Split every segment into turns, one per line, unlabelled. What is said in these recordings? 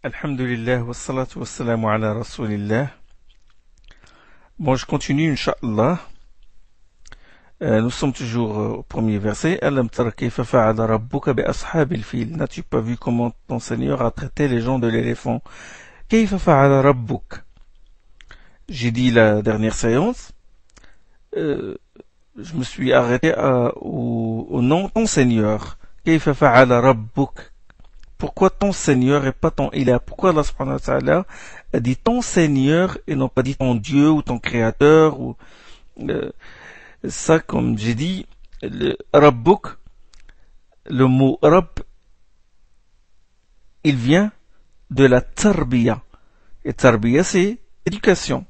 Alhamdulillah, wassalatu wassalamu ala rasulillah. Bon, je continue, Inch'Allah. Nous sommes toujours au premier verset. Alam tara kayfa fa'ala rabbuka bi ashabil fil. N'as-tu pas vu comment ton Seigneur a traité les gens de l'éléphant? Kayfa fa'ala rabbuk. J'ai dit la dernière séance. Je me suis arrêté au nom ton Seigneur. Kayfa fa'ala rabbuk. Pourquoi ton Seigneur et pas ton Ilah? Pourquoi Allah subhanahu wa ta'ala a dit ton Seigneur et non pas dit ton Dieu ou ton Créateur ou ça, comme j'ai dit, le Rabbuk, le mot Rabb, il vient de la tarbiya. Et tarbiya, c'est éducation.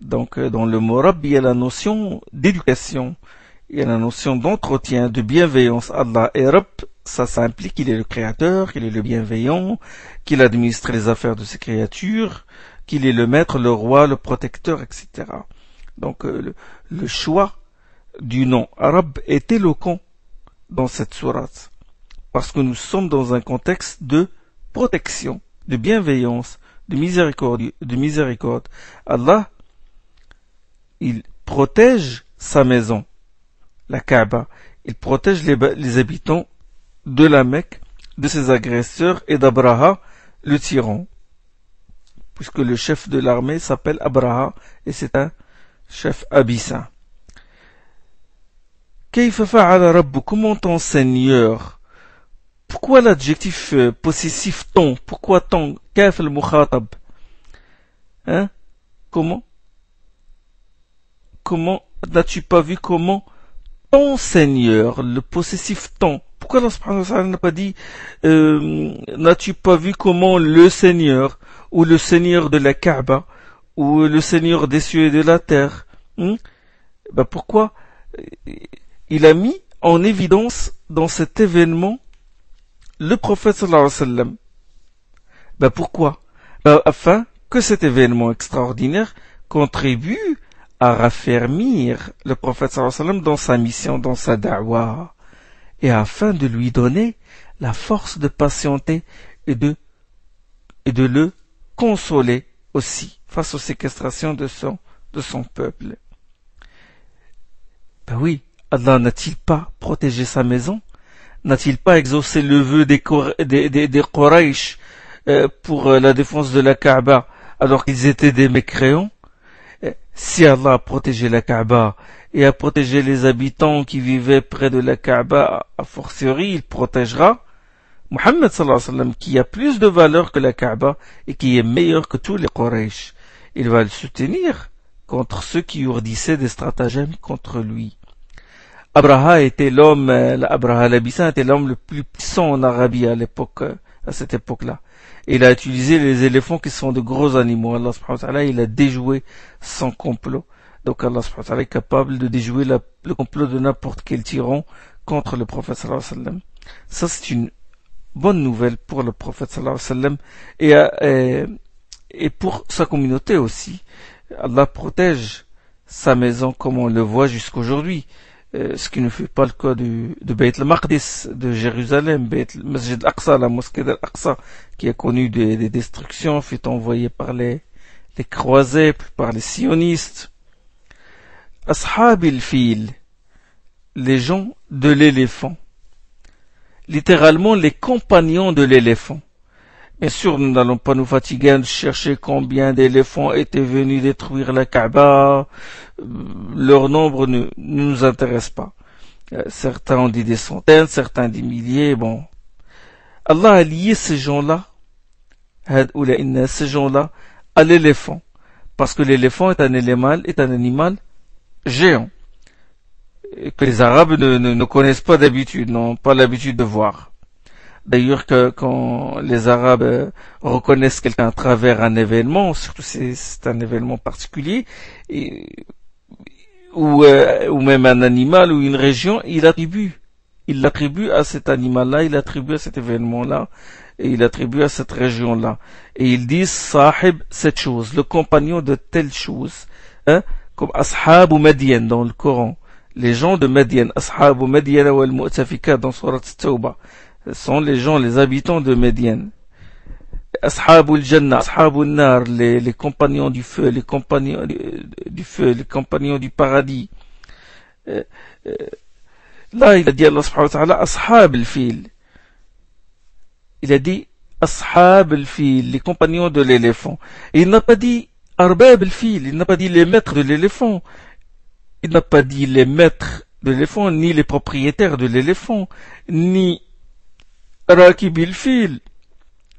Donc, dans le mot Rabb, il y a la notion d'éducation. Il y a la notion d'entretien, de bienveillance. Allah est Rabb, ça implique qu'il est le créateur, qu'il est le bienveillant, qu'il administre les affaires de ses créatures, qu'il est le maître, le roi, le protecteur, etc. Donc, le choix du nom arabe est éloquent dans cette sourate. Parce que nous sommes dans un contexte de protection, de bienveillance, de miséricorde. Allah, il protège sa maison, la Kaaba. Il protège les habitants de la Mecque, de ses agresseurs et d'Abraha, le tyran. Puisque le chef de l'armée s'appelle Abraha et c'est un chef abyssin. Kayfa fa'ala rabbu, comment ton Seigneur? Pourquoi l'adjectif possessif ton? Pourquoi ton? Kaf al-mukhatab? Hein? Comment n'as-tu pas vu comment ton Seigneur, le possessif ton? Pourquoi Allah subhanahu wa ta'ala n'a pas dit n'as-tu pas vu comment le Seigneur, ou le Seigneur de la Kaaba, ou le Seigneur des cieux et de la terre? Pourquoi il a mis en évidence dans cet événement le prophète sallallahu alayhi wa sallam? Pourquoi? Afin que cet événement extraordinaire contribue à raffermir le prophète sallallahu alayhi wa sallam dans sa mission, dans sa da'wah, et afin de lui donner la force de patienter et de le consoler aussi face aux séquestrations de son peuple. Oui, Allah n'a-t-il pas protégé sa maison? N'a-t-il pas exaucé le vœu des Quraysh pour la défense de la Kaaba alors qu'ils étaient des mécréants? Si Allah a protégé la Kaaba et a protégé les habitants qui vivaient près de la Kaaba, a fortiori, il protégera Muhammad sallallahu alayhi wa sallam, qui a plus de valeur que la Kaaba et qui est meilleur que tous les Quraysh. Il va le soutenir contre ceux qui ourdissaient des stratagèmes contre lui. Abraha était l'homme, Abraha l'Abyssin était l'homme le plus puissant en Arabie à cette époque-là. Il a utilisé les éléphants qui sont de gros animaux. Allah subhanahu wa ta'ala, il a déjoué son complot. Donc Allah subhanahu wa ta'ala est capable de déjouer le complot de n'importe quel tyran contre le prophète sallallahu alayhi wa sallam. Ça, c'est une bonne nouvelle pour le prophète sallallahu alayhi wa sallam et pour sa communauté aussi. Allah protège sa maison comme on le voit jusqu'aujourd'hui. Ce qui ne fut pas le cas de Beit al-Maqdis, de Jérusalem, Masjid al-Aqsa, la mosquée d'Al-Aqsa, qui a connu des destructions, fut envoyée par les croisés, par les sionistes. Ashabil fil, les gens de l'éléphant. Littéralement, les compagnons de l'éléphant. Bien sûr, nous n'allons pas nous fatiguer à chercher combien d'éléphants étaient venus détruire la Kaaba. Leur nombre ne nous intéresse pas. Certains ont dit des centaines, certains des milliers. Bon, Allah a lié ces gens-là, à l'éléphant, parce que l'éléphant est un animal géant, et que les Arabes ne connaissent pas d'habitude, n'ont pas l'habitude de voir. D'ailleurs, quand les Arabes reconnaissent quelqu'un à travers un événement, surtout c'est un événement particulier, ou même un animal ou une région, il l'attribue à cet animal-là, il l'attribue à cet événement-là, et il l'attribue à cette région-là. Et ils disent sahib cette chose, le compagnon de telle chose, comme ashab ou Madian dans le Coran. Les gens de Madian, ashab ou Madian ou al-Mu'tafika dans Surat Tawbah. Ce sont les habitants de Médiane. Ashabul Jannah, Ashabul Nar, les compagnons du feu, les compagnons du feu, les compagnons du paradis. Là, il a dit Allah subhanahu wa ta'ala, Ashab al-Fil. Il a dit Ashab al-Fil, les compagnons de l'éléphant. Et il n'a pas dit Arbab al-Fil, il n'a pas dit les maîtres de l'éléphant. Il n'a pas dit les maîtres de l'éléphant, ni les propriétaires de l'éléphant, ni Rakib al-Fil,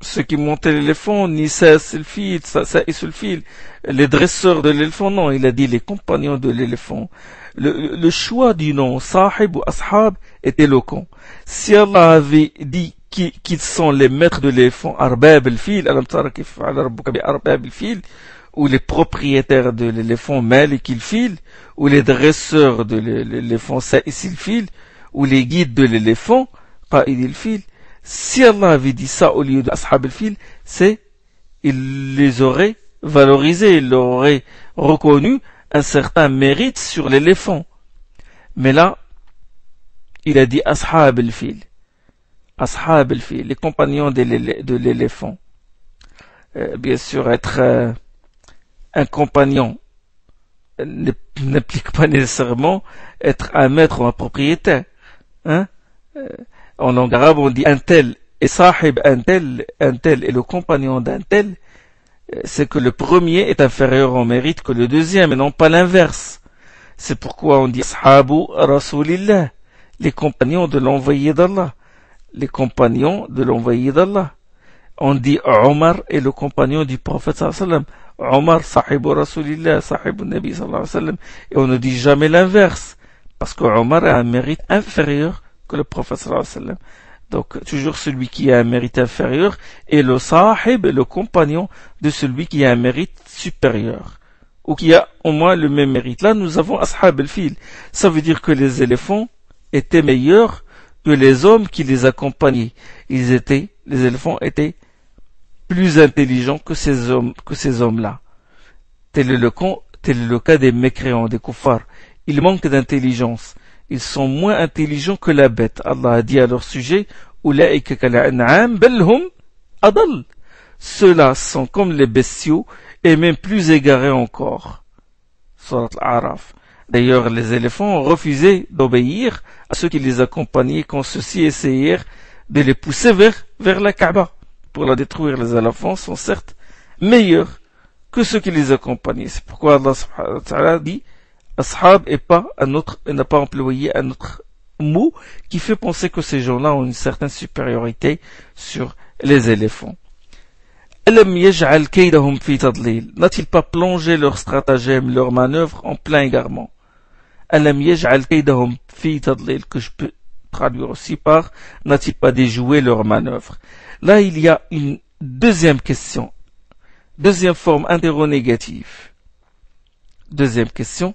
ceux qui montaient l'éléphant, ni Sa'is al-Fil, les dresseurs de l'éléphant. Non, il a dit les compagnons de l'éléphant. Le choix du nom Sahib ou Ashab est éloquent. Si Allah avait dit qu'ils sont les maîtres de l'éléphant, Arbab al-Fil, Alam tara kayfa fa'ala rabbuka bi Arbab al-Fil, ou les propriétaires de l'éléphant, Malik al-Fil, ou les dresseurs de l'éléphant, Sa'is al-Fil, ou les guides de l'éléphant, Qa'id al-Fil, si Allah avait dit ça au lieu de Ashab al-Fil, il les aurait valorisés, il leur aurait reconnu un certain mérite sur l'éléphant. Mais là, il a dit Ashab al-Fil. Ashab al-Fil, les compagnons de l'éléphant. Bien sûr, être un compagnon n'implique pas nécessairement être un maître ou un propriétaire. Hein? En langue arabe, on dit un tel et sahib un tel est le compagnon d'un tel. C'est que le premier est inférieur en mérite que le deuxième, et non pas l'inverse. C'est pourquoi on dit ashabu rasulillah, les compagnons de l'envoyé d'Allah. Les compagnons de l'envoyé d'Allah. On dit Omar est le compagnon du prophète sallallahu alayhi wa sallam. Omar sahibu rasulillah, sahibu nabi sallallahu alayhi wa sallam. Et on ne dit jamais l'inverse, parce que Omar a un mérite inférieur que le prophète sallallahu alayhi wa sallam. Donc, toujours celui qui a un mérite inférieur est le sahib, le compagnon de celui qui a un mérite supérieur, ou qui a au moins le même mérite. Là, nous avons ashab al-fil. Ça veut dire que les éléphants étaient meilleurs que les hommes qui les accompagnaient. Les éléphants étaient plus intelligents que ces hommes-là. Tel est le cas des mécréants, des kuffars. Ils manquent d'intelligence. Ils sont moins intelligents que la bête. Allah a dit à leur sujet, ceux-là sont comme les bestiaux et même plus égarés encore. Surat Al-A'raf. D'ailleurs, les éléphants ont refusé d'obéir à ceux qui les accompagnaient quand ceux-ci essayèrent de les pousser vers la Kaaba. Pour la détruire, les éléphants sont certes meilleurs que ceux qui les accompagnaient. C'est pourquoi Allah subhanahu wa ta'ala dit Ashab et pas n'a pas employé un autre mot qui fait penser que ces gens-là ont une certaine supériorité sur les éléphants. Alam yaj'al kaydahum fi tadlil. N'a-t-il pas plongé leur stratagème, leur manœuvre en plein égarement? Alam yaj'al kaydahum fi tadlil, que je peux traduire aussi par n'a-t-il pas déjoué leur manœuvre? Là, il y a une deuxième question. Deuxième forme interronégative. Deuxième question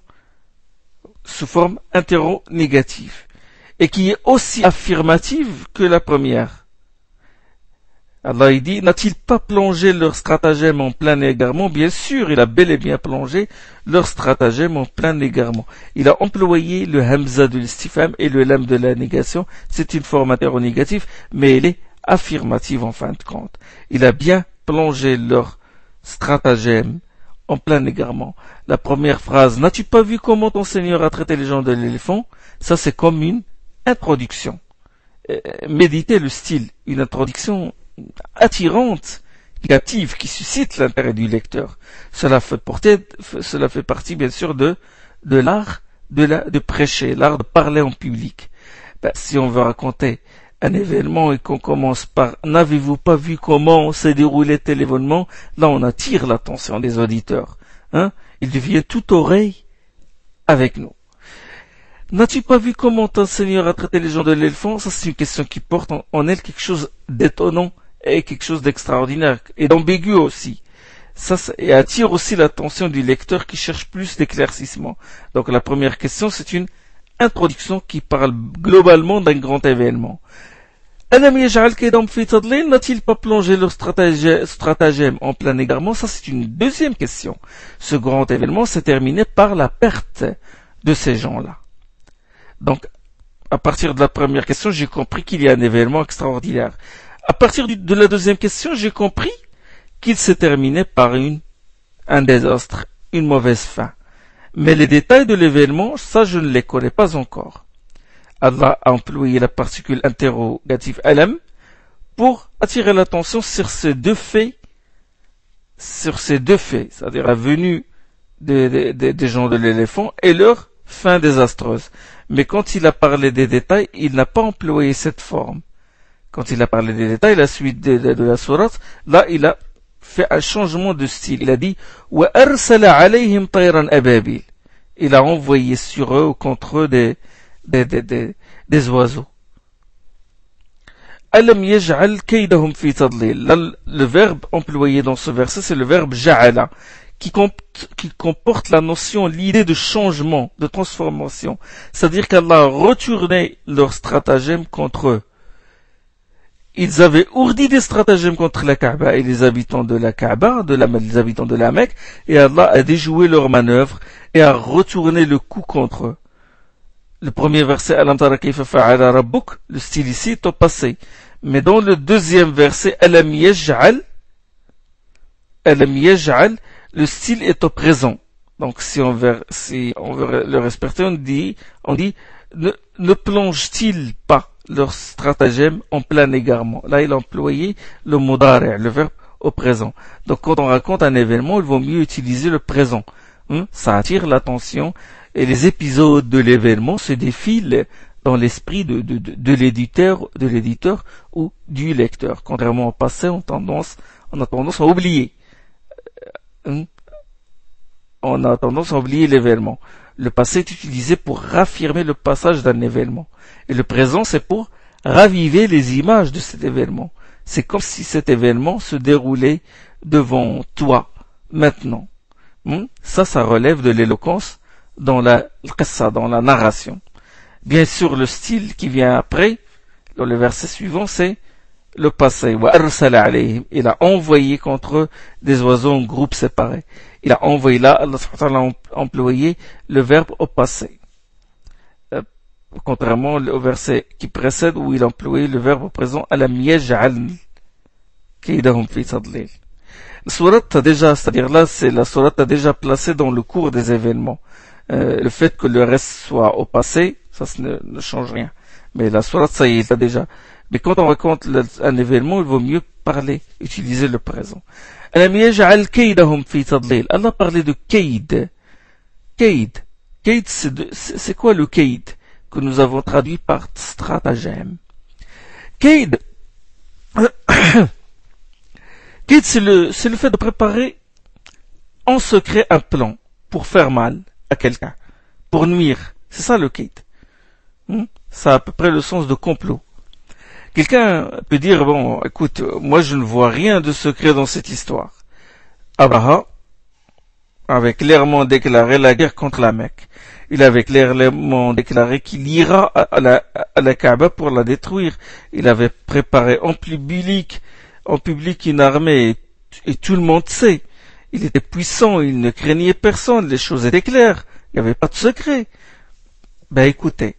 sous forme interronégative, et qui est aussi affirmative que la première. Allah il dit, n'a-t-il pas plongé leur stratagème en plein égarement? Bien sûr, il a bel et bien plongé leur stratagème en plein égarement. Il a employé le hamza de l'istifham et le lam de la négation. C'est une forme interronégative, mais elle est affirmative en fin de compte. Il a bien plongé leur stratagème en plein égarement. La première phrase, n'as-tu pas vu comment ton Seigneur a traité les gens de l'éléphant? Ça, c'est comme une introduction. Méditez le style, une introduction attirante, captive, qui suscite l'intérêt du lecteur. Cela fait partie, bien sûr, de l'art de prêcher, l'art de parler en public. Si on veut raconter un événement et qu'on commence par « N'avez-vous pas vu comment s'est déroulé tel événement ?» Là, on attire l'attention des auditeurs. Hein? Ils deviennent tout oreille avec nous. N'as-tu pas vu comment ton Seigneur a traité les gens de l'éléphant? Ça, c'est une question qui porte en elle quelque chose d'étonnant et quelque chose d'extraordinaire et d'ambigu aussi. Ça, et attire aussi l'attention du lecteur qui cherche plus d'éclaircissement. Donc, la première question, c'est une introduction qui parle globalement d'un grand événement. N'a-t-il pas plongé leur stratagème en plein égarement? Ça, c'est une deuxième question. Ce grand événement s'est terminé par la perte de ces gens-là. Donc, à partir de la première question, j'ai compris qu'il y a un événement extraordinaire. À partir de la deuxième question, j'ai compris qu'il s'est terminé par un désastre, une mauvaise fin. Mais les détails de l'événement, ça je ne les connais pas encore. Allah a employé la particule interrogative alam pour attirer l'attention sur ces deux faits, c'est-à-dire la venue des gens de l'éléphant et leur fin désastreuse. Mais quand il a parlé des détails, il n'a pas employé cette forme. Quand il a parlé des détails, la suite de la sourate, là il a fait un changement de style. Il a dit وَأَرْسَلَ عَلَيْهِمْ طَيْرًا أَبَابِيلَ. Il a envoyé sur eux ou contre eux des oiseaux. أَلَمْ يَجْعَلْ كَيْدَهُمْ فِي تَضْلِيلٍ. Le verbe employé dans ce verset, c'est le verbe ja'ala, qui comporte la notion, l'idée de changement, de transformation. C'est-à-dire qu'Allah a retourné leur stratagème contre eux. Ils avaient ourdi des stratagèmes contre la Kaaba et les habitants de la Kaaba, les habitants de la Mecque, et Allah a déjoué leurs manœuvres et a retourné le coup contre eux. Le premier verset, Alam tara kayfa fa'ala rabbuk, le style ici est au passé. Mais dans le deuxième verset, Alam yaj'al, le style est au présent. Donc si on veut le respecter, on dit, ne plonge-t-il pas leur stratagème en plein égarement? Là, il a employé le mudari', le verbe au présent. Donc quand on raconte un événement, il vaut mieux utiliser le présent. Ça attire l'attention et les épisodes de l'événement se défilent dans l'esprit de l'éditeur ou du lecteur. Contrairement au passé, on a tendance à oublier. On a tendance à oublier l'événement. Le passé est utilisé pour raffirmer le passage d'un événement. Et le présent, c'est pour raviver les images de cet événement. C'est comme si cet événement se déroulait devant toi, maintenant. Ça relève de l'éloquence dans la qissa, dans la narration. Bien sûr, le style qui vient après, dans le verset suivant, c'est le passé. Il a envoyé contre eux des oiseaux en groupes séparés. Il a envoyé là, Allah a employé le verbe au passé. Contrairement au verset qui précède où il a employé le verbe au présent, alam yaj'al kaydahum fi tadlil. La sourate a déjà, c'est-à-dire là, la sourate a déjà placé dans le cours des événements. Le fait que le reste soit au passé, ça ne change rien. Mais la sourate, ça y est, déjà. Mais quand on raconte un événement, il vaut mieux utiliser le présent. Alam yaj'al kaydahum fi tadlil. Allah a parlé de kayd. Kayd, c'est quoi le kayd que nous avons traduit par stratagème? Kayd, kayd, c'est le fait de préparer en secret un plan pour faire mal à quelqu'un, pour nuire. C'est ça le kayd. Ça a à peu près le sens de complot. Quelqu'un peut dire, bon, écoute, moi je ne vois rien de secret dans cette histoire. Abraha avait clairement déclaré la guerre contre la Mecque. Il avait clairement déclaré qu'il ira à la Kaaba pour la détruire. Il avait préparé en public une armée et tout le monde sait. Il était puissant, il ne craignait personne, les choses étaient claires, il n'y avait pas de secret. Ben écoutez,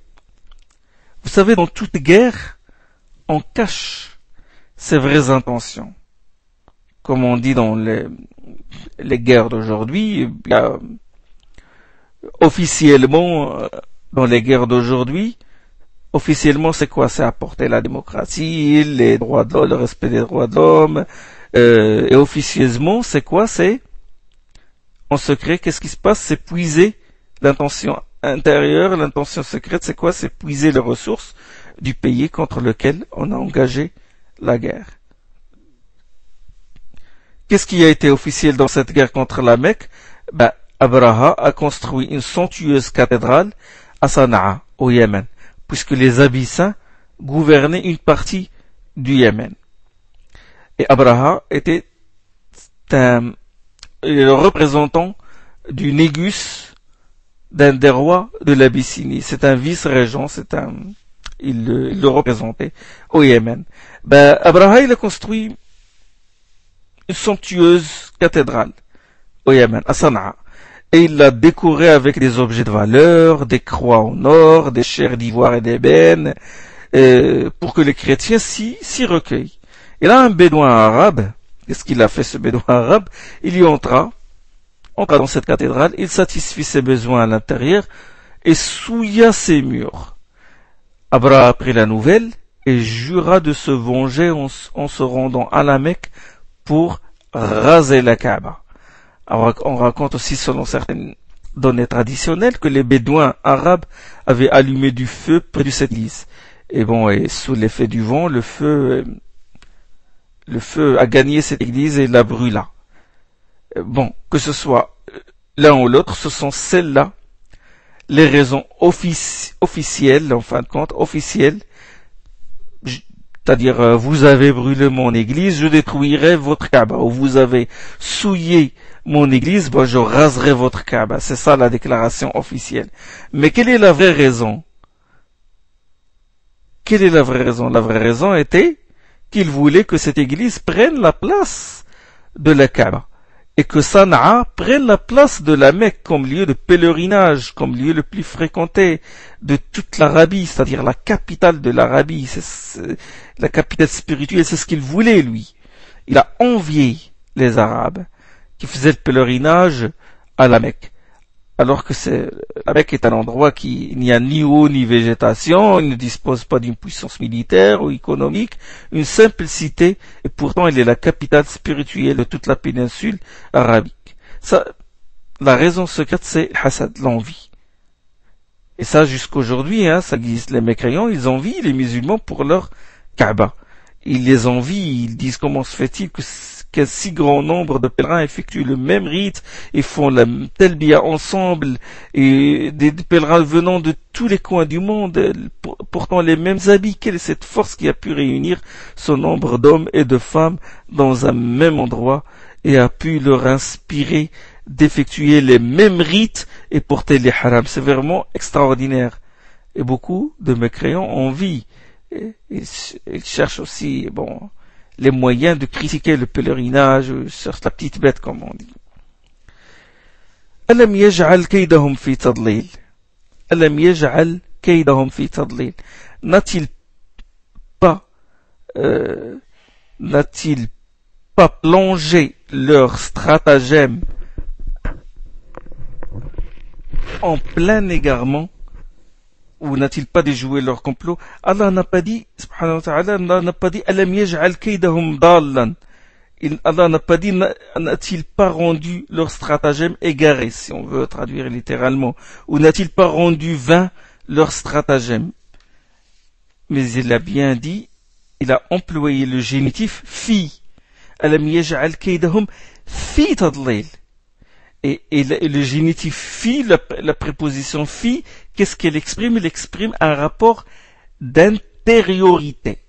vous savez, dans toute guerre, on cache ses vraies intentions. Comme on dit dans les guerres d'aujourd'hui, officiellement, dans les guerres d'aujourd'hui, officiellement c'est quoi? C'est apporter la démocratie, les droits de l'homme, le respect des droits de l'homme, et officieusement c'est quoi? C'est en secret, qu'est-ce qui se passe? C'est puiser l'intention intérieure, l'intention secrète, c'est quoi? C'est puiser les ressources du pays contre lequel on a engagé la guerre. Qu'est-ce qui a été officiel dans cette guerre contre la Mecque? Abraha a construit une somptueuse cathédrale à Sana'a, au Yémen, puisque les Abyssins gouvernaient une partie du Yémen. Et Abraha était le représentant du Négus, d'un des rois de l'Abyssinie. C'est un vice-régent, il le représentait au Yémen. Abraha, il a construit une somptueuse cathédrale au Yémen, à Sana'a. Et il l'a décorée avec des objets de valeur, des croix en or, des chairs d'ivoire et d'ébène, pour que les chrétiens s'y recueillent. Et là, un bédouin arabe Qu'est-ce qu'il a fait ce bédouin arabe? Il y entra dans cette cathédrale, il satisfit ses besoins à l'intérieur et souilla ses murs. Abraha apprit la nouvelle et jura de se venger en se rendant à la Mecque pour raser la Kaaba. Alors, on raconte aussi, selon certaines données traditionnelles, que les bédouins arabes avaient allumé du feu près de cette église. Et bon, et sous l'effet du vent, le feu a gagné cette église et la brûla. Bon, que ce soit l'un ou l'autre, ce sont celles-là les raisons officielles, en fin de compte, officielles. C'est-à-dire, vous avez brûlé mon église, je détruirai votre Kaaba. Ou vous avez souillé mon église, bon, je raserai votre Kaaba. C'est ça la déclaration officielle. Mais quelle est la vraie raison? Quelle est la vraie raison? La vraie raison était qu'il voulait que cette église prenne la place de la Kaaba. Et que Sana'a prenne la place de la Mecque comme lieu de pèlerinage, comme lieu le plus fréquenté de toute l'Arabie, c'est-à-dire la capitale de l'Arabie, c'est la capitale spirituelle, c'est ce qu'il voulait lui. Il a envié les Arabes qui faisaient le pèlerinage à la Mecque. Alors que la Mecque est un endroit il n'y a ni eau ni végétation, il ne dispose pas d'une puissance militaire ou économique, une simple cité, et pourtant il est la capitale spirituelle de toute la péninsule arabique. Ça, la raison secrète, c'est hasad, l'envie. Et ça, jusqu'aujourd'hui, ça existe. Les mécréants, ils envient les musulmans pour leur Kaaba. Ils les envient, ils disent comment se fait-il qu'un si grand nombre de pèlerins effectuent le même rite et font la talbiya ensemble, et des pèlerins venant de tous les coins du monde, portant les mêmes habits. Quelle est cette force qui a pu réunir ce nombre d'hommes et de femmes dans un même endroit et a pu leur inspirer d'effectuer les mêmes rites et porter les harams? C'est vraiment extraordinaire. Et beaucoup de mécréants envient. Ils cherchent aussi, les moyens de critiquer le pèlerinage, cherchent la petite bête, comme on dit. ألم يجعل كيدهم في تضليل ألم يجعل كيدهم في تضليل N'a-t-il pas plongé leur stratagème en plein égarement? Ou n'a-t-il pas déjoué leur complot? Allah n'a pas dit, subhanahu wa ta'ala, Allah n'a pas dit, alam yaj'al kaydahum dallan. Allah n'a pas dit, n'a-t-il pas rendu leur stratagème égaré, si on veut traduire littéralement. Ou n'a-t-il pas rendu vain leur stratagème? Mais il a bien dit, il a employé le génitif fi. Alam yaj'al kaydahum fi tadlil. Et le génitif fi, la préposition fi, qu'est-ce qu'elle exprime? Elle exprime un rapport d'intériorité.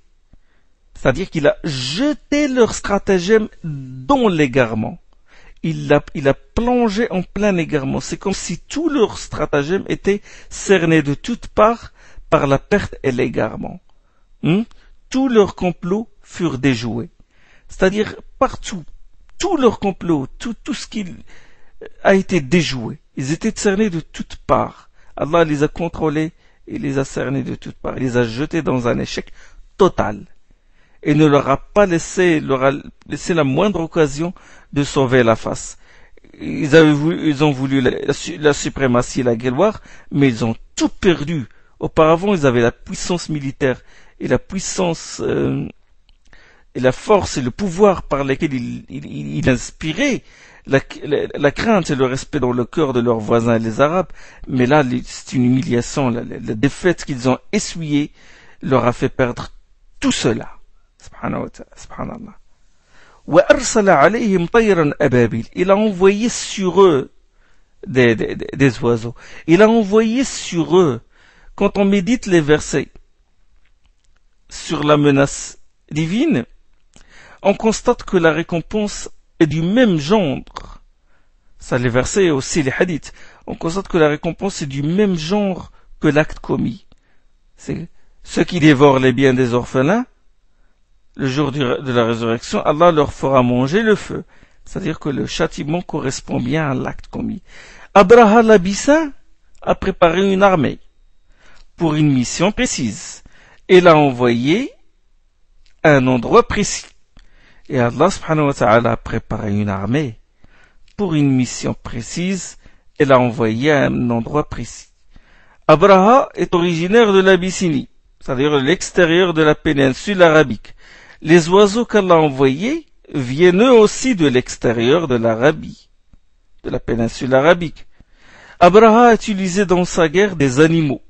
C'est-à-dire qu'il a jeté leur stratagème dans l'égarement. Il a plongé en plein égarement. C'est comme si tout leur stratagème était cerné de toutes parts par la perte et l'égarement. Tous leurs complots furent déjoués. C'est-à-dire partout, tout leur complot, tout ce qu'il a été déjoué. Ils étaient cernés de toutes parts. Allah les a contrôlés et les a cernés de toutes parts. Il les a jetés dans un échec total. Et ne leur a pas laissé la moindre occasion de sauver la face. Ils ont voulu la suprématie et la gloire, mais ils ont tout perdu. Auparavant, ils avaient la puissance militaire et la puissance et la force et le pouvoir par lesquels ils inspiraient la crainte et le respect dans le cœur de leurs voisins les Arabes. Mais là, c'est une humiliation. La défaite qu'ils ont essuyée leur a fait perdre tout cela. Subhanallah. Il a envoyé sur eux des oiseaux. Il a envoyé sur eux, quand on médite les versets sur la menace divine, on constate que la récompense est du même genre. Ça, les versets et aussi les hadiths. On constate que la récompense est du même genre que l'acte commis. C'est ceux qui dévorent les biens des orphelins. Le jour de la résurrection, Allah leur fera manger le feu. C'est-à-dire que le châtiment correspond bien à l'acte commis. Abraha l'Abyssin a préparé une armée pour une mission précise et l'a envoyée à un endroit précis. Et Allah subhanahu wa ta'ala a préparé une armée pour une mission précise et l'a envoyé à un endroit précis. Abraha est originaire de l'Abyssinie, c'est-à-dire l'extérieur de la péninsule arabique. Les oiseaux qu'Allah a envoyés viennent eux aussi de l'extérieur de l'Arabie, de la péninsule arabique. Abraha a utilisé dans sa guerre des animaux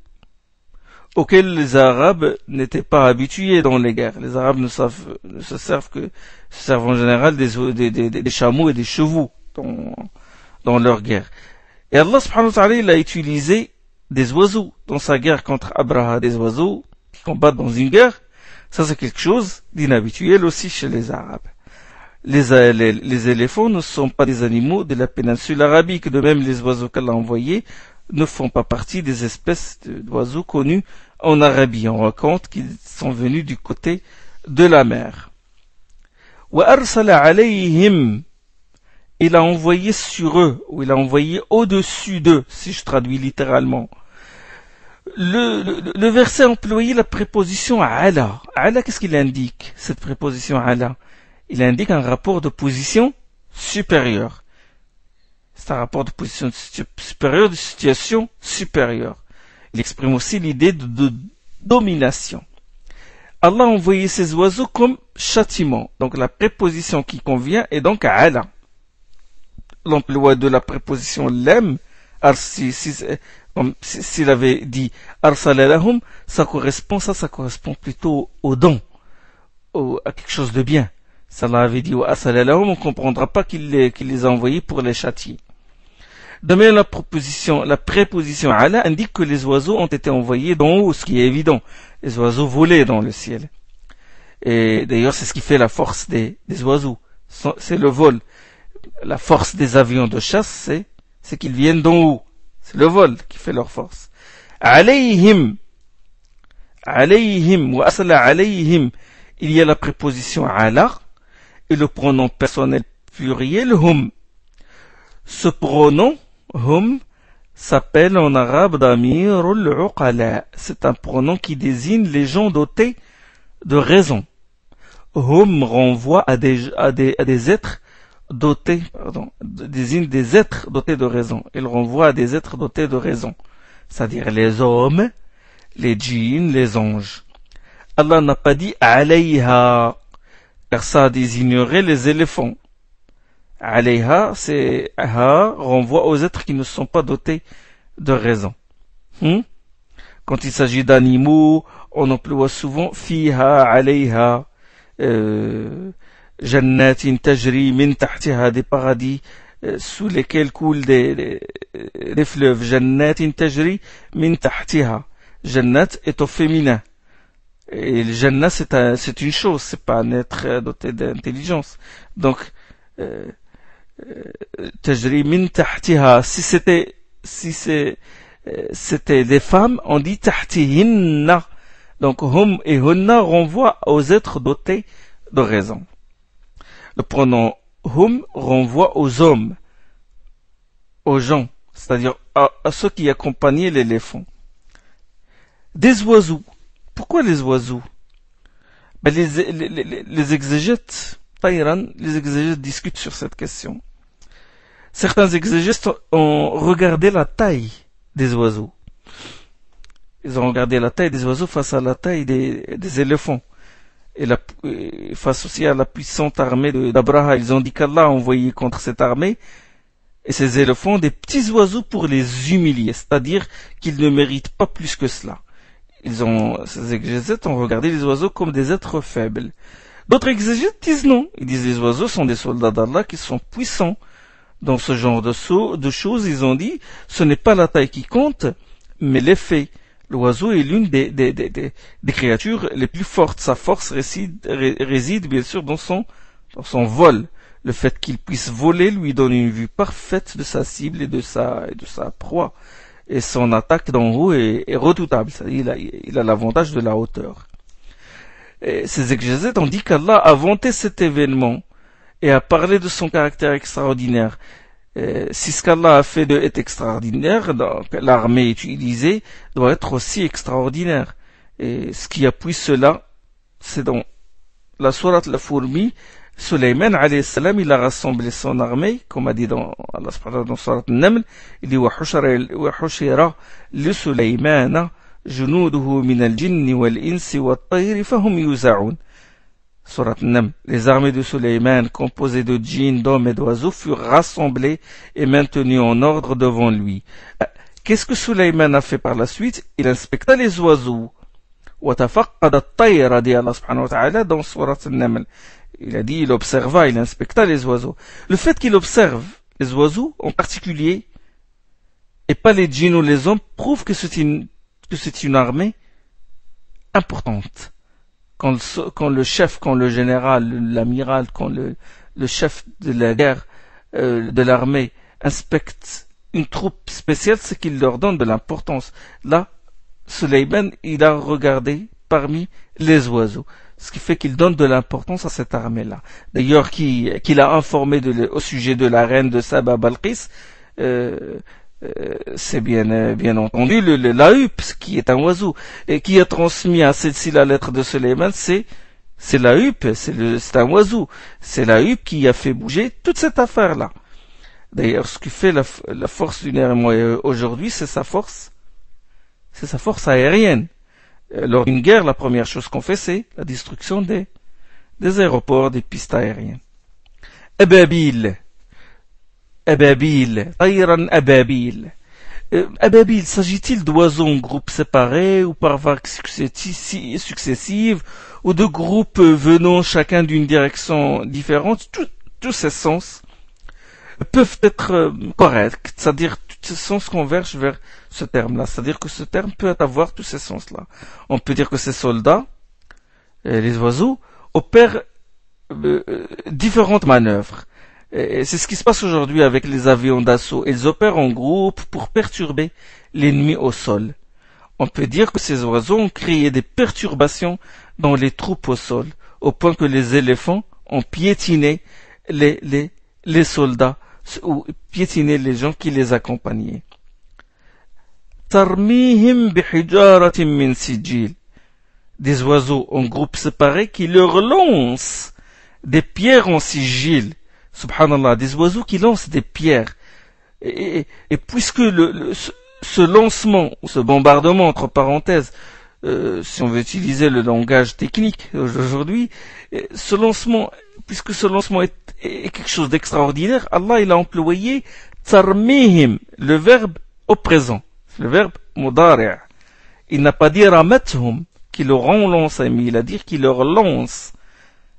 auxquels les Arabes n'étaient pas habitués dans les guerres. Les Arabes ne se servent en général des chameaux et des chevaux dans leur guerre. Et Allah subhanahu wa ta'ala, il a utilisé des oiseaux dans sa guerre contre Abraha, des oiseaux qui combattent dans une guerre. Ça, c'est quelque chose d'inhabituel aussi chez les Arabes. Les éléphants ne sont pas des animaux de la péninsule arabique. De même, les oiseaux qu'Allah a envoyés ne font pas partie des espèces d'oiseaux connus en Arabie. On raconte qu'ils sont venus du côté de la mer. وَأَرْسَلَ عَلَيْهِمْ Il a envoyé sur eux, ou il a envoyé au-dessus d'eux, si je traduis littéralement. Le verset a employé la préposition ala. Ala, qu'est-ce qu'il indique, cette préposition ala? Il indique un rapport de position supérieure. C'est un rapport de position supérieure, de situation supérieure. Il exprime aussi l'idée de domination. Allah a envoyé ces oiseaux comme châtiment. Donc la préposition qui convient est donc ala. L'emploi de la préposition lem, s'il avait dit arsala lahum, ça correspond plutôt au don, à quelque chose de bien. Ça l'avait dit wa arsala lahum, on comprendra pas qu'il les a envoyés pour les châtier. De même, la préposition ala indique que les oiseaux ont été envoyés d'en haut, ce qui est évident. Les oiseaux volaient dans le ciel. Et d'ailleurs, c'est ce qui fait la force des oiseaux. C'est le vol. La force des avions de chasse, c'est qu'ils viennent d'en haut. C'est le vol qui fait leur force. Alayhim, wa asala alayhim. Il y a la préposition ala et le pronom personnel pluriel hum. Ce pronom hum s'appelle en arabe damirul uqala. C'est un pronom qui désigne les gens dotés de raison. Hum renvoie à des êtres désigne des êtres dotés de raison. Il renvoie à des êtres dotés de raison. C'est-à-dire les hommes, les djinns, les anges. Allah n'a pas dit alayha, car ça désignerait les éléphants. Alayha, c'est ha, renvoie aux êtres qui ne sont pas dotés de raison. Quand il s'agit d'animaux, on emploie souvent fiha, alayha, jannatin tajri min tahtiha, des paradis sous lesquels coulent des fleuves. Jannatin tajri min tahtiha. Jannat est au féminin. Et le jannat, c'est une chose, c'est pas un être doté d'intelligence. Donc, tajri min tahtiha. Si c'était des femmes, on dit tahtihinna. Donc, hum et hunna renvoient aux êtres dotés de raison. Le pronom hum renvoie aux hommes, aux gens, c'est-à-dire à ceux qui accompagnaient l'éléphant. Des oiseaux. Pourquoi les oiseaux? Les exégètes, les exégètes discutent sur cette question. Certains exégètes ont regardé la taille des oiseaux. Ils ont regardé la taille des oiseaux face à la taille des éléphants. Et face aussi à la puissante armée d'Abraha. Ils ont dit qu'Allah a envoyé contre cette armée et ces éléphants des petits oiseaux pour les humilier, c'est-à-dire qu'ils ne méritent pas plus que cela. Ces exégètes ont regardé les oiseaux comme des êtres faibles. D'autres exégètes disent non. Ils disent les oiseaux sont des soldats d'Allah qui sont puissants. Dans ce genre de choses, ils ont dit, ce n'est pas la taille qui compte, mais l'effet. L'oiseau est l'une des créatures les plus fortes. Sa force réside bien sûr dans son vol. Le fait qu'il puisse voler lui donne une vue parfaite de sa cible et de sa proie. Et son attaque d'en haut est redoutable. Il a l'avantage de la hauteur. Et ces exégètes ont dit qu'Allah a vanté cet événement et a parlé de son caractère extraordinaire. Si ce qu'Allah a fait est extraordinaire, donc l'armée utilisée doit être aussi extraordinaire. Et ce qui appuie cela, c'est dans la sourate la fourmi, Sulayman alayhi salam, il a rassemblé son armée, comme a dit Allah subhanahu wa ta'ala dans Surat An-Naml, il dit وَحُشِرَ لِسُلَيْمَانَ جُنُودُهُ مِنَ الْجِنِّ وَالْإِنسِ وَالطَّيْرِ فَهُمْ يُوزَعُونَ. Surat An-Naml. Les armées de Sulayman, composées de djinns, d'hommes et d'oiseaux, furent rassemblées et maintenues en ordre devant lui. Qu'est-ce que Sulayman a fait par la suite? Il inspecta les oiseaux. وَتَفَقَّدَ الطَّيْرَ, dit Allah subhanahu wa ta'ala dans Surat An-Naml. Il a dit, il observa, il inspecta les oiseaux. Le fait qu'il observe les oiseaux, en particulier, et pas les djinns ou les hommes, prouve que c'est une armée importante. Quand le chef, quand le général, l'amiral, quand le chef de la guerre, de l'armée, inspecte une troupe spéciale, c'est qu'il leur donne de l'importance. Là, Sulayman, il a regardé parmi les oiseaux. Ce qui fait qu'il donne de l'importance à cette armée-là. D'ailleurs, qu'il a informé au sujet de la reine de Saba Balqis, c'est bien entendu la huppe, qui est un oiseau, et qui a transmis à celle-ci la lettre de Sulayman, c'est la huppe, c'est un oiseau. C'est la huppe qui a fait bouger toute cette affaire-là. D'ailleurs, ce qui fait la force du Néerlandais aujourd'hui, c'est sa force aérienne. Lors d'une guerre, la première chose qu'on fait, c'est la destruction des aéroports, des pistes aériennes. Ababil, Tayran Ababil. Ababil, s'agit-il d'oiseaux en groupes séparés ou par vagues successives ou de groupes venant chacun d'une direction différente? Tous ces sens peuvent être corrects, c'est-à-dire tous ces sens convergent vers ce terme-là, c'est-à-dire que ce terme peut avoir tous ces sens-là. On peut dire que ces soldats, les oiseaux, opèrent différentes manœuvres. Et c'est ce qui se passe aujourd'hui avec les avions d'assaut. Ils opèrent en groupe pour perturber l'ennemi au sol. On peut dire que ces oiseaux ont créé des perturbations dans les troupes au sol, au point que les éléphants ont piétiné les soldats ou piétiné les gens qui les accompagnaient. Tarmihim bihijaratin min sijil. Des oiseaux en groupe séparé qui leur lancent des pierres en sigil. Subhanallah, des oiseaux qui lancent des pierres. Et puisque ce lancement, ou ce bombardement, entre parenthèses, si on veut utiliser le langage technique aujourd'hui, puisque ce lancement est quelque chose d'extraordinaire, Allah il a employé tarmihim, le verbe au présent, le verbe mudari'. Il n'a pas dit ramathum, qui leur ont lancé, mais il a dit qu'il leur lance.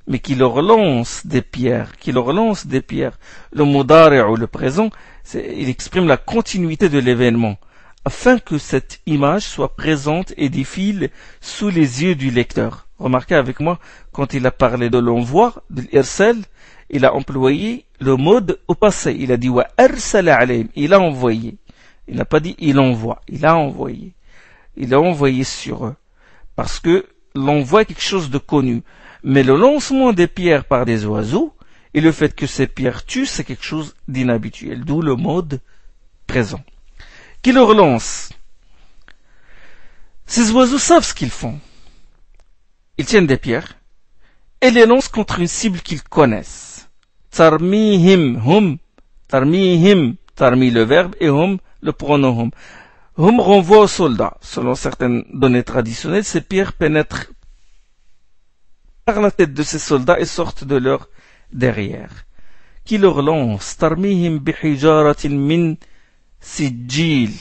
Mais qui leur lance des pierres, Le mudari' ou le présent, il exprime la continuité de l'événement, afin que cette image soit présente et défile sous les yeux du lecteur. Remarquez avec moi, quand il a parlé de l'envoi, de l'irsal, il a employé le mode au passé. Il a dit wa arsala alayhim, il a envoyé. Il n'a pas dit il envoie, il a envoyé. Il a envoyé sur eux. Parce que l'envoi est quelque chose de connu. Mais le lancement des pierres par des oiseaux et le fait que ces pierres tuent, c'est quelque chose d'inhabituel. D'où le mode présent. Qui leur lance? Ces oiseaux savent ce qu'ils font. Ils tiennent des pierres et les lancent contre une cible qu'ils connaissent. Tarmihim, hum, tarmihim, tarmi le verbe et hum le pronom hum. Hum renvoie aux soldats. Selon certaines données traditionnelles, ces pierres pénètrent par la tête de ces soldats et sortent de leur derrière. Qui leur lance? Tarmihim bihijaratin min sijil.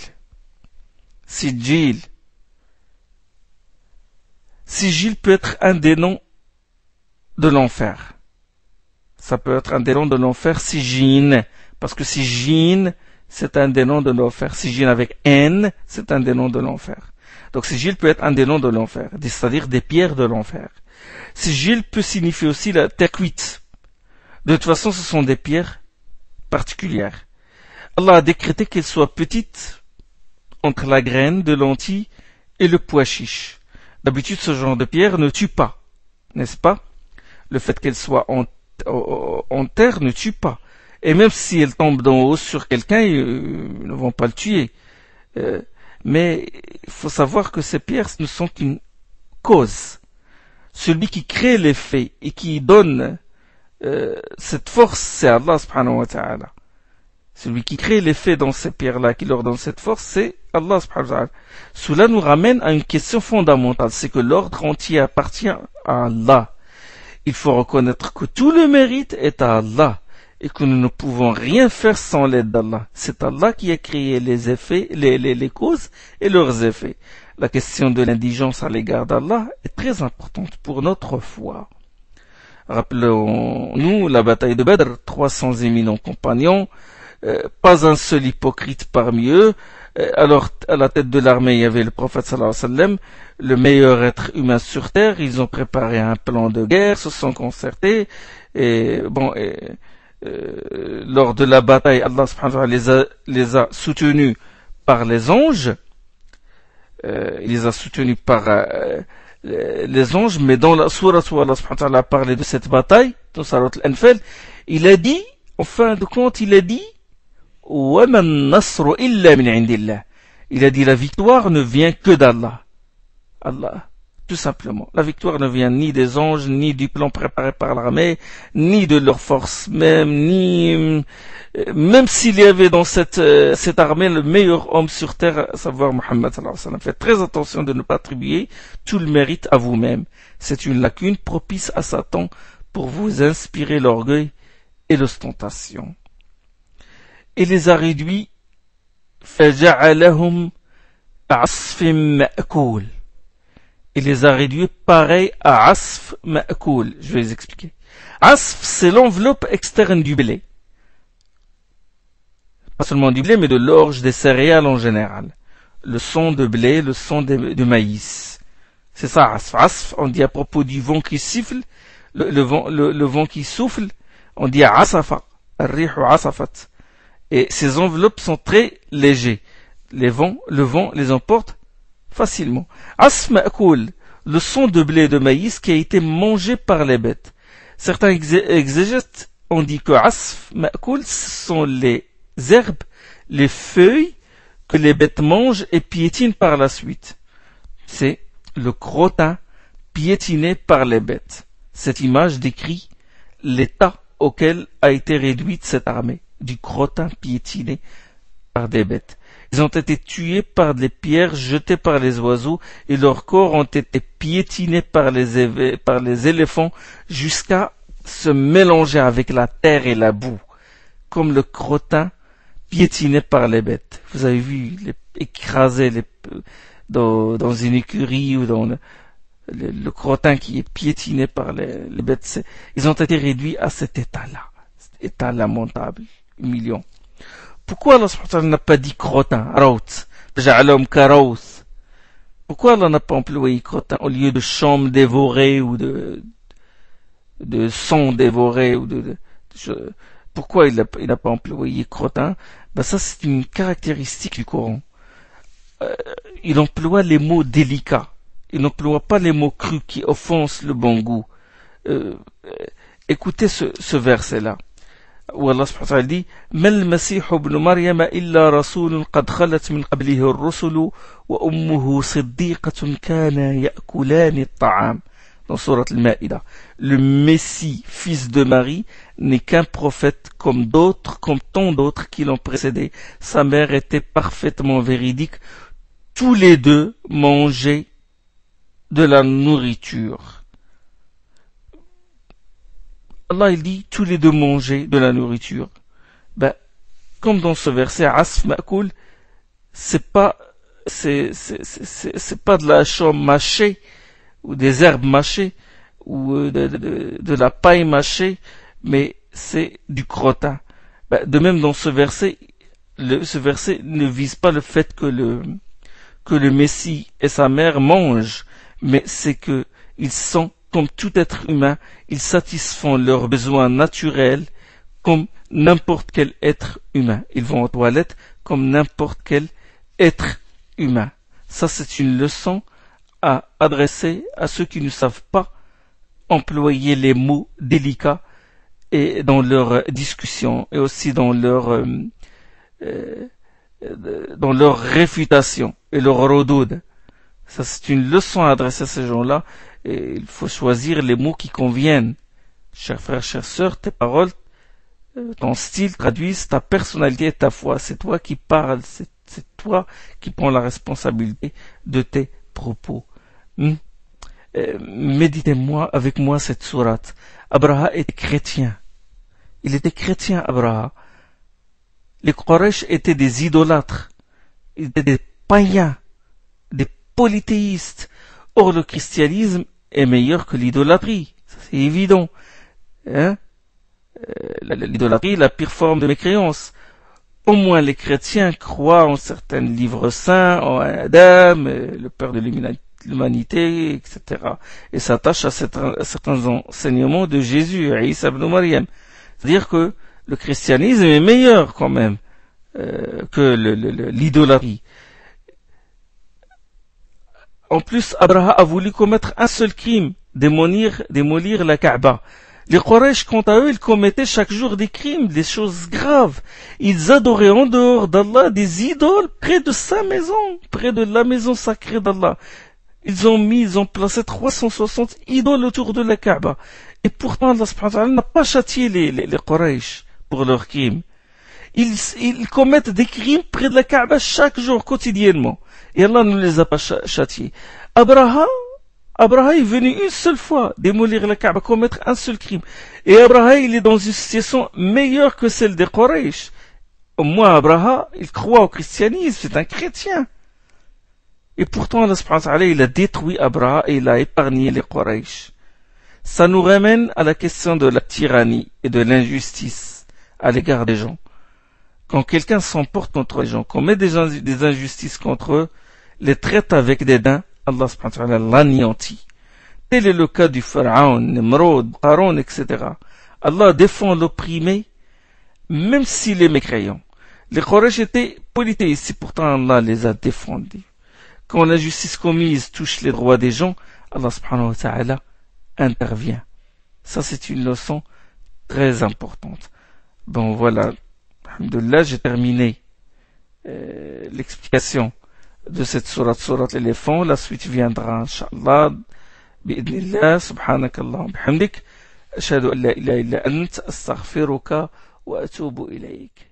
Sijil. Sijil peut être un des noms de l'enfer. Ça peut être un des noms de l'enfer, Sijin. Parce que Sijin, c'est un des noms de l'enfer. Sijin avec N, c'est un des noms de l'enfer. Donc Sijil peut être un des noms de l'enfer, c'est-à-dire des pierres de l'enfer. Sijil peut signifier aussi la terre cuite. De toute façon, ce sont des pierres particulières. Allah a décrété qu'elles soient petites entre la graine de lentilles et le pois chiche. D'habitude, ce genre de pierre ne tue pas, n'est-ce pas? Le fait qu'elle soit en terre ne tue pas. Et même si elles tombent d'en haut sur quelqu'un, ils ne vont pas le tuer. Mais il faut savoir que ces pierres ne sont qu'une cause. Celui qui crée l'effet et qui donne cette force, c'est Allah subhanahu wa ta'ala. Celui qui crée les faits dans ces pierres-là, qui leur donne cette force, c'est Allah subhanahu wa ta'ala. Cela nous ramène à une question fondamentale, c'est que l'ordre entier appartient à Allah. Il faut reconnaître que tout le mérite est à Allah et que nous ne pouvons rien faire sans l'aide d'Allah. C'est Allah qui a créé les effets, les causes et leurs effets. La question de l'indigence à l'égard d'Allah est très importante pour notre foi. Rappelons-nous la bataille de Badr, 300 éminents compagnons, pas un seul hypocrite parmi eux. Alors, à la tête de l'armée, il y avait le prophète sallallahu alayhi wa sallam, le meilleur être humain sur terre. Ils ont préparé un plan de guerre, se sont concertés, et lors de la bataille, Allah subhanahu wa ta'ala les a soutenus par les anges. Il les a soutenus par les anges, mais dans la sourate où Allah subhanahu wa ta'ala a parlé de cette bataille, dans Surat Al-Anfal, il a dit, en fin de compte, il a dit, وَمَا النَّصْرُ إِلَّا مِنْ عِنْدِ اللَّهِ. Il a dit, la victoire ne vient que d'Allah. Allah, tout simplement. La victoire ne vient ni des anges, ni du plan préparé par l'armée, ni de leur force même, même s'il y avait dans cette armée le meilleur homme sur terre, à savoir Muhammad sallallahu alayhi wa sallam. Faites très attention de ne pas attribuer tout le mérite à vous-même. C'est une lacune propice à Satan pour vous inspirer l'orgueil et l'ostentation. Il les a réduits فَجَعَلَهُمْ عَصْفٍ مَأْكُولٍ. Il les a réduits pareil à asf ma'koul. Je vais les expliquer. Asf, c'est l'enveloppe externe du blé. Pas seulement du blé, mais de l'orge, des céréales en général. Le son de blé, le son de maïs. C'est ça, asf. Asf, on dit à propos du vent qui siffle, le vent qui souffle, on dit asafa. Ar-rihu asafat. Et ces enveloppes sont très légers. Le vent les emporte facilement. Asf ma'koul, le son de blé de maïs qui a été mangé par les bêtes. Certains exégètes ont dit que asf ma'koul, ce sont les herbes, les feuilles que les bêtes mangent et piétinent par la suite. C'est le crottin piétiné par les bêtes. Cette image décrit l'état auquel a été réduite cette armée, du crottin piétiné par des bêtes. Ils ont été tués par des pierres jetées par les oiseaux et leurs corps ont été piétinés par les éléphants jusqu'à se mélanger avec la terre et la boue, comme le crottin piétiné par les bêtes. Vous avez vu écraser dans une écurie ou dans le crottin qui est piétiné par les bêtes. Ils ont été réduits à cet état-là, cet état lamentable, humiliant. Pourquoi Allah subhanahu wa ta'ala n'a pas dit crottin, raut, ja'alhum karaus? Pourquoi Allah n'a pas employé crottin au lieu de chambre dévorée ou de sang dévoré ou pourquoi il n'a pas employé crottin? Ça c'est une caractéristique du Coran. Il emploie les mots délicats. Il n'emploie pas les mots crus qui offensent le bon goût. Écoutez ce verset-là. Où Allah subhanahu wa ta'ala dit ما المسيح ابن مريم إلا رسول قد خلت من قبله الرسل وأمه صديقة كانا يأكلان الطعام. Dans Surat Al-Ma'idah, le Messie, fils de Marie, n'est qu'un prophète comme tant d'autres qui l'ont précédé. Sa mère était parfaitement véridique. Tous les deux mangeaient de la nourriture. Allah il dit tous les deux manger de la nourriture. Comme dans ce verset asf ma'koul, c'est pas de la chambre mâchée ou des herbes mâchées ou de la paille mâchée, mais c'est du crottin. De même dans ce verset ne vise pas le fait que le Messie et sa mère mangent, mais c'est que ils sont comme tout être humain, ils satisfont leurs besoins naturels comme n'importe quel être humain. Ils vont aux toilettes comme n'importe quel être humain. Ça, c'est une leçon à adresser à ceux qui ne savent pas employer les mots délicats et dans leur discussion et aussi dans leur réfutation et leur rodoud. Ça, c'est une leçon à adresser à ces gens-là. Et il faut choisir les mots qui conviennent Chers frères, chères sœurs, tes paroles, ton style traduisent ta personnalité et ta foi. C'est toi qui parles, c'est toi qui prends la responsabilité de tes propos. Méditez-moi avec moi cette sourate. Abraha était chrétien. Il était chrétien, Abraha. Les Quraysh étaient des idolâtres. Ils étaient des païens, des polythéistes. Or, le christianisme est meilleur que l'idolâtrie. C'est évident. Hein? L'idolâtrie est la pire forme de mécréance. Au moins les chrétiens croient en certains livres saints, en Adam, le Père de l'humanité, etc. Et s'attachent à certains enseignements de Jésus, Isa ibn Maryam. C'est-à-dire que le christianisme est meilleur quand même que l'idolâtrie. En plus, Abraha a voulu commettre un seul crime, démolir la Kaaba. Les Quraysh, quant à eux, ils commettaient chaque jour des crimes, des choses graves. Ils adoraient en dehors d'Allah des idoles près de sa maison, près de la maison sacrée d'Allah. Ils ont placé 360 idoles autour de la Kaaba. Et pourtant, Allah subhanahu wa ta'ala n'a pas châtié les Quraysh pour leurs crimes. Ils commettent des crimes près de la Kaaba chaque jour, quotidiennement. Et Allah ne les a pas châtiés. Abraha est venu une seule fois démolir la Kaaba, commettre un seul crime. Et Abraha, il est dans une situation meilleure que celle des Quraysh. Au moins, Abraha, il croit au christianisme, c'est un chrétien. Et pourtant, Allah subhanahu wa ta'ala, il a détruit Abraha et il a épargné les Quraysh. Ça nous ramène à la question de la tyrannie et de l'injustice à l'égard des gens. Quand quelqu'un s'emporte contre les gens, commet des injustices contre eux, les traite avec dédain, Allah subhanahu wa ta'ala l'anéantit. Tel est le cas du Pharaon, Nimrod, Haron, etc. Allah défend l'opprimé, même s'il est mécréant. Les Quraysh étaient polythéistes, et pourtant Allah les a défendus. Quand l'injustice commise touche les droits des gens, Allah subhanahu wa ta'ala intervient. Ça, c'est une leçon très importante. Bon, voilà. Alhamdulillah, j'ai terminé l'explication de cette sourate l'éléphant. La suite viendra, Inch'Allah. Bi'idnillah, subhanakallah, bihamdik. Ashhadu an la ilaha illa ant, astaghfiruka wa atubu ilayk.